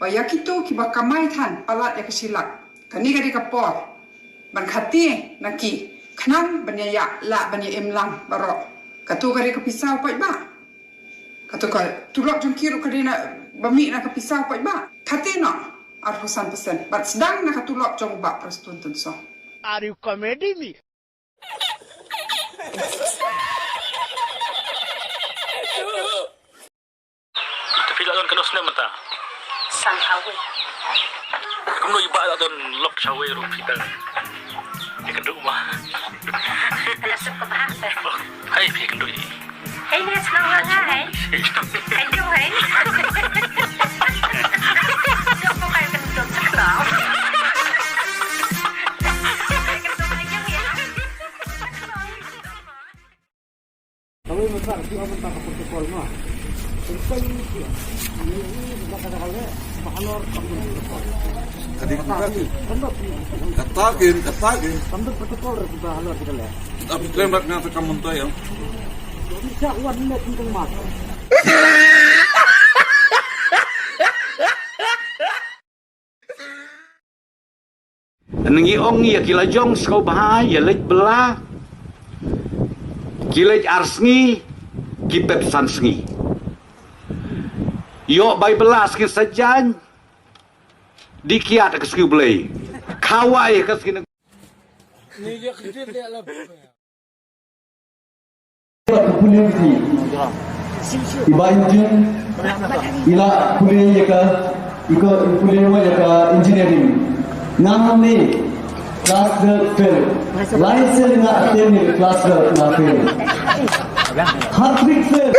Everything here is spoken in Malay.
Baya kitu kiba kamay than palat ya kesilak. Kani kadi kapor. Ban khati naki. Khanan banya ya la banya emlang barok. Katu kadi kepisau pai ba. Katu ka tulok jungkiru kadi na bami na kepisau pai ba. Khati no arhusan pesen. Bat sedang na katulok jong ba prestun so. Are you comedy me? Tapi tak kena senang mentah. Sang hawi. Kamu iba tak don lok cawe rupiah. Dia kenduk mah. Anak suka bahasa. Hai, dia kenduk. Hai, ni senang hangat, hai. Hai, jom, hai. Jom, kau kaya kenduk cakap. Kami besar, kita mentah protokol mah. Penting dia. Ini kata-kata bahalor kamu. Tadi katakin. Kamu protokol bahalor kita lah. Tapi tembak ngata kamu tuh ya. Bisa uat ni tentang mat. Nengi ong ya kila jong skau bahai ya lej belah. Kilej arsngi kipep sansngi. Yo bai belas ki sajan dikiat ke skiu belai. Kawai ke skin. Ni dia kecil dia lah. Community iba injin ila kuliah jaka kuliah jaka engineering nam ni class fail license na attend class na fail hat trick fail